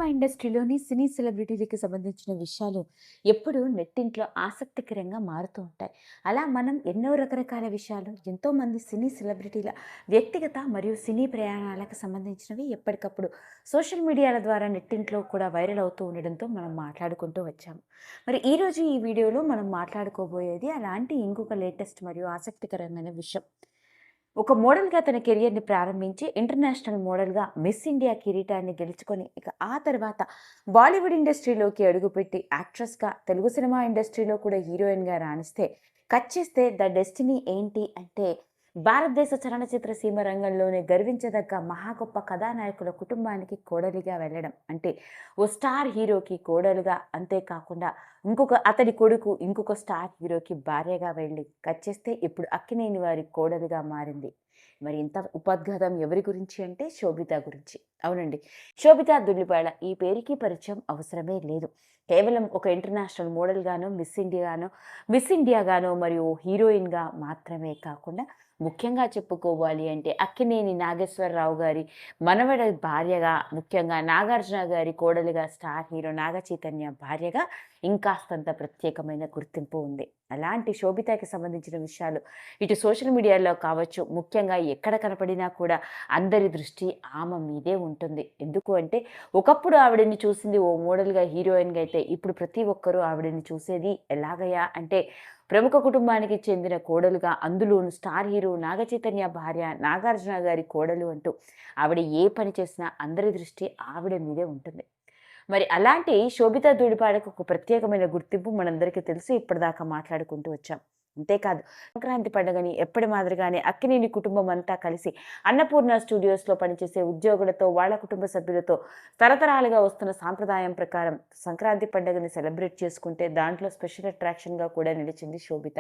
ఇండస్ట్రీలోని సినీ సెలబ్రిటీలకి సంబంధించిన విషయాలు ఎప్పుడూ నెట్టింట్లో ఆసక్తికరంగా మారుతూ ఉంటాయి. అలా మనం ఎన్నో రకరకాల విషయాలు ఎంతోమంది సినీ సెలబ్రిటీల వ్యక్తిగత మరియు సినీ ప్రయాణాలకు సంబంధించినవి ఎప్పటికప్పుడు సోషల్ మీడియాల ద్వారా నెట్టింట్లో కూడా వైరల్ అవుతూ ఉండడంతో మనం మాట్లాడుకుంటూ వచ్చాము. మరి ఈరోజు ఈ వీడియోలో మనం మాట్లాడుకోబోయేది అలాంటి ఇంకొక లేటెస్ట్ మరియు ఆసక్తికరమైన విషయం. ఒక మోడల్‌గా తన కెరియర్‌ని ప్రారంభించి, ఇంటర్నేషనల్ మోడల్‌గా మిస్ ఇండియా కిరీటాన్ని గెలుచుకొని, ఇక ఆ తర్వాత బాలీవుడ్ ఇండస్ట్రీలోకి అడుగుపెట్టి యాక్ట్రెస్‌గా, తెలుగు సినిమా ఇండస్ట్రీలో కూడా హీరోయిన్‌గా రాణిస్తే, కట్ చేస్తే ద డెస్టినీ ఏంటి అంటే, భారతదేశ చలనచిత్ర సీమ రంగంలోనే గర్వించదగ్గ మహా గొప్ప కథానాయకుల కుటుంబానికి కోడలిగా వెళ్ళడం. అంటే ఓ స్టార్ హీరోకి కోడలుగా, అంతేకాకుండా అతడి కొడుకు ఇంకొక స్టార్ హీరోకి భార్యగా వెళ్ళి, కట్ చేస్తే ఇప్పుడు అక్కినేని వారి కోడలుగా మారింది. మరి ఇంత ఉపోద్ఘాతం ఎవరి గురించి అంటే శోభిత గురించి. అవునండి. శోభిత దుల్లిపాడ ఈ పేరుకి పరిచయం అవసరమే లేదు. కేవలం ఒక ఇంటర్నేషనల్ మోడల్‌గానో, మిస్ ఇండియాగానో మరియు హీరోయిన్‌గా మాత్రమే కాకుండా, ముఖ్యంగా చెప్పుకోవాలి అంటే అక్కినేని నాగేశ్వరరావు గారి మనవడి భార్యగా, ముఖ్యంగా నాగార్జున గారి కోడలుగా, స్టార్ హీరో నాగ చైతన్య భార్యగా ఇంకాస్తంత ప్రత్యేకమైన గుర్తింపు ఉంది. అలాంటి శోభితకి సంబంధించిన విషయాలు ఇటు సోషల్ మీడియాలో కావచ్చు, ముఖ్యంగా ఎక్కడ కనపడినా కూడా అందరి దృష్టి ఆమె మీదే ఉంటుంది. ఎందుకు అంటే, ఒకప్పుడు ఆవిడని చూసింది ఓ మోడల్‌గా, హీరోయిన్‌గా అయితే, ఇప్పుడు ప్రతి ఒక్కరూ ఆవిడని చూసేది ఎలాగయ్యా అంటే, ప్రముఖ కుటుంబానికి చెందిన కోడలుగా, అందులోను స్టార్ హీరో నాగచైతన్య భార్య, నాగార్జున గారి కోడలు అంటూ ఆవిడ ఏ పని చేసినా అందరి దృష్టి ఆవిడ మీదే ఉంటుంది. మరి అలాంటి శోభితా ధూళిపాడకు ఒక ప్రత్యేకమైన గుర్తింపు మనందరికీ తెలుసు. ఇప్పటిదాకా మాట్లాడుకుంటూ వచ్చాం. అంతేకాదు, సంక్రాంతి పండుగని ఎప్పటి మాదిరిగానే అక్కినేని కుటుంబం అంతా కలిసి అన్నపూర్ణ స్టూడియోస్‌లో పనిచేసే ఉద్యోగులతో, వాళ్ళ కుటుంబ సభ్యులతో తరతరాలుగా వస్తున్న సాంప్రదాయం ప్రకారం సంక్రాంతి పండుగని సెలబ్రేట్ చేసుకుంటే, దాంట్లో స్పెషల్ అట్రాక్షన్‌గా కూడా నిలిచింది శోభిత.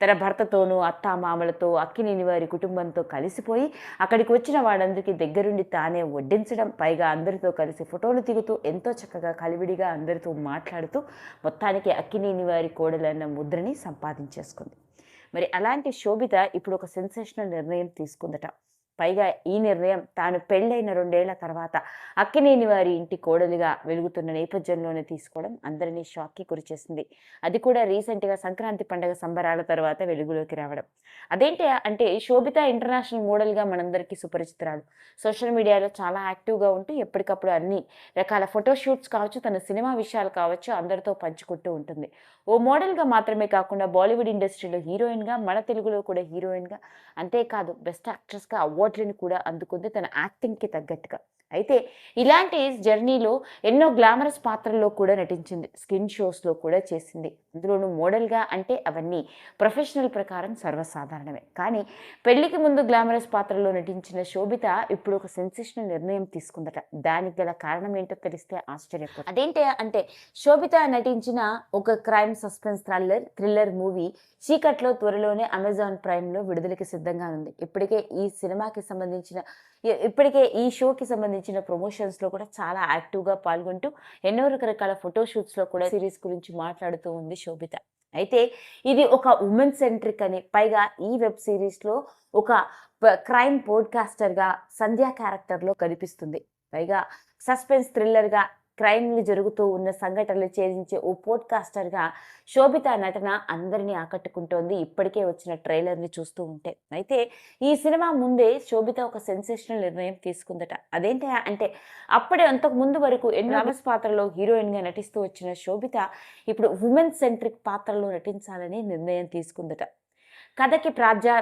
తన భర్తతోనూ, అత్తామామలతో, అక్కినేని వారి కుటుంబంతో కలిసిపోయి, అక్కడికి వచ్చిన వాళ్ళందరికీ దగ్గరుండి తానే వడ్డించడం, పైగా అందరితో కలిసి ఫోటోలు దిగుతూ, ఎంతో చక్కగా కలివిడిగా అందరితో మాట్లాడుతూ, మొత్తానికి అక్కినేని వారి కోడలన్న ముద్రని సంపాదించేసుకుంది. మరి అలాంటి శోభిత ఇప్పుడు ఒక సెన్సేషనల్ నిర్ణయం తీసుకుందట. పైగా ఈ నిర్ణయం తాను పెళ్ళైన 2 ఏళ్ల తర్వాత అక్కినేని వారి ఇంటి కోడలిగా వెలుగుతున్న నేపథ్యంలోనే తీసుకోవడం అందరినీ షాక్‌కి గురిచేసింది. అది కూడా రీసెంట్‌గా సంక్రాంతి పండుగ సంబరాల తర్వాత వెలుగులోకి రావడం. అదేంటి అంటే, శోభిత ఇంటర్నేషనల్ మోడల్‌గా మనందరికీ సుపరిచితురాలు. సోషల్ మీడియాలో చాలా యాక్టివ్‌గా ఉంటూ ఎప్పటికప్పుడు అన్ని రకాల ఫోటో షూట్స్ కావచ్చు, తన సినిమా విషయాలు కావచ్చు అందరితో పంచుకుంటూ ఉంటుంది. ఓ మోడల్‌గా మాత్రమే కాకుండా బాలీవుడ్ ఇండస్ట్రీలో హీరోయిన్‌గా, మన తెలుగులో కూడా హీరోయిన్‌గా, అంతేకాదు బెస్ట్ యాక్ట్రెస్‌గా అవార్డులను కూడా అందుకుంది తన యాక్టింగ్‌కి తగ్గట్టుగా. అయితే ఇలాంటి జర్నీలో ఎన్నో గ్లామరస్ పాత్రల్లో కూడా నటించింది. స్కిన్ షోస్‌లో కూడా చేసింది. అందులోనూ మోడల్‌గా అంటే అవన్నీ ప్రొఫెషనల్ ప్రకారం సర్వసాధారణమే. కానీ పెళ్లికి ముందు గ్లామరస్ పాత్రలో నటించిన శోభిత ఇప్పుడు ఒక సెన్సేషనల్ నిర్ణయం తీసుకుందట. దానికి గల కారణం ఏంటో తెలిస్తే ఆశ్చర్యపోతారు. అదేంటి అంటే, శోభిత నటించిన ఒక క్రైమ్ సస్పెన్స్ థ్రిల్లర్ మూవీ 'చీకట్లో' త్వరలోనే అమెజాన్ ప్రైమ్‌లో విడుదలకి సిద్ధంగా ఉంది. ఇప్పటికే ఈ షోకి సంబంధించిన ప్రమోషన్స్‌లో కూడా చాలా యాక్టివ్‌గా పాల్గొంటూ, ఎన్నో రకరకాల ఫోటో షూట్స్‌లో కూడా సీరీస్ గురించి మాట్లాడుతూ ఉంది శోభిత. అయితే ఇది ఒక వుమెన్ సెంట్రిక్ అని, పైగా ఈ వెబ్ సీరీస్‌లో ఒక క్రైమ్ పోడ్‌కాస్టర్‌గా సంధ్య క్యారెక్టర్‌లో కనిపిస్తుంది. పైగా సస్పెన్స్ థ్రిల్లర్‌గా క్రైమ్‌లు జరుగుతూ ఉన్న సంఘటనలు ఛేదించే ఓ పోడ్‌కాస్టర్‌గా శోభిత నటన అందరిని ఆకట్టుకుంటోంది. ఇప్పటికే వచ్చిన ట్రైలర్‌ని చూస్తూ ఉంటే. అయితే ఈ సినిమా ముందే శోభిత ఒక సెన్సేషనల్ నిర్ణయం తీసుకుందట. అదేంటి అంటే, అంతకు ముందు వరకు ఎన్నో రమస్ పాత్రలో హీరోయిన్‌గా నటిస్తూ వచ్చిన శోభిత ఇప్పుడు వుమెన్ సెంట్రిక్ పాత్రలో నటించాలని నిర్ణయం తీసుకుందట. కథకి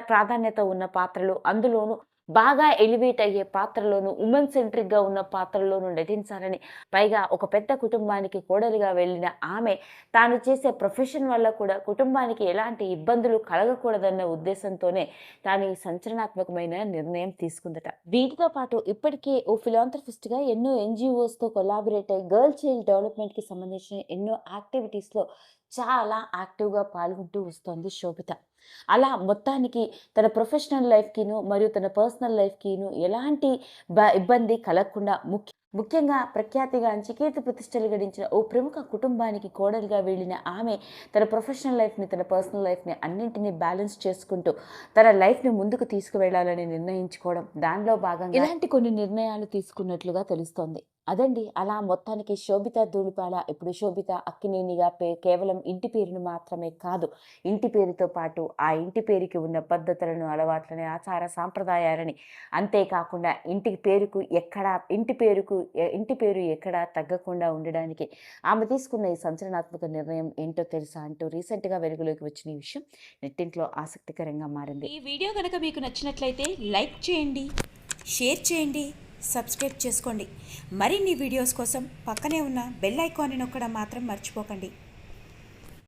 ప్రాధాన్యత ఉన్న పాత్రలు, అందులోనూ బాగా ఎలివేట్ అయ్యే పాత్రలోను, వుమెన్ సెంట్రిక్‌గా ఉన్న పాత్రలోను నటించాలని, పైగా ఒక పెద్ద కుటుంబానికి కోడలిగా వెళ్ళిన ఆమె, తాను చేసే ప్రొఫెషన్ వల్ల కూడా కుటుంబానికి ఎలాంటి ఇబ్బందులు కలగకూడదన్న ఉద్దేశంతోనే తాను ఈ సంచలనాత్మకమైన నిర్ణయం తీసుకుందట. వీటితో పాటు ఇప్పటికే ఓ ఫిలాంథ్రపిస్ట్‌గా ఎన్నో ఎన్‌జీఓస్‌తో కొలాబరేట్ అయ్యి గర్ల్ చైల్డ్ డెవలప్‌మెంట్‌కి సంబంధించిన ఎన్నో యాక్టివిటీస్‌లో చాలా యాక్టివ్‌గా పాల్గొంటూ వస్తోంది శోభిత. అలా మొత్తానికి తన ప్రొఫెషనల్ లైఫ్‌కిను, మరియు తన పర్సనల్ లైఫ్‌కిను ఎలాంటి ఇబ్బంది కలగకుండా, ముఖ్యంగా ప్రఖ్యాతిగాంచి కీర్తి ప్రతిష్టలు గడించిన ఓ ప్రముఖ కుటుంబానికి కోడలిగా వెళ్ళిన ఆమె తన ప్రొఫెషనల్ లైఫ్‌ని, తన పర్సనల్ లైఫ్‌ని అన్నింటినీ బ్యాలెన్స్ చేసుకుంటూ తన లైఫ్‌ని ముందుకు తీసుకువెళ్ళాలని నిర్ణయించుకోవడం, దానిలో భాగంగా ఇలాంటి కొన్ని నిర్ణయాలు తీసుకున్నట్లుగా తెలుస్తోంది. అదండి. అలా మొత్తానికి శోభిత ధూళిపాల ఇప్పుడు శోభిత అక్కినేనిగా కేవలం ఇంటి పేరును మాత్రమే కాదు, ఇంటి పేరుతో పాటు ఆ ఇంటి పేరుకి ఉన్న పద్ధతులను, అలవాట్లని, ఆచార సాంప్రదాయాలని, అంతేకాకుండా ఇంటి పేరు ఎక్కడా తగ్గకుండా ఉండడానికి ఆమె తీసుకున్న ఈ సంచలనాత్మక నిర్ణయం ఏంటో తెలుసా అంటూ రీసెంట్‌గా వెలుగులోకి వచ్చిన ఈ విషయం నెట్టింట్లో ఆసక్తికరంగా మారింది. ఈ వీడియో కనుక మీకు నచ్చినట్లయితే లైక్ చేయండి, షేర్ చేయండి, సబ్స్క్రైబ్ చేసుకోండి. మరిన్ని వీడియోస్ కోసం పక్కనే ఉన్న బెల్ ఐకాన్ని నొక్కడం మాత్రం మర్చిపోకండి.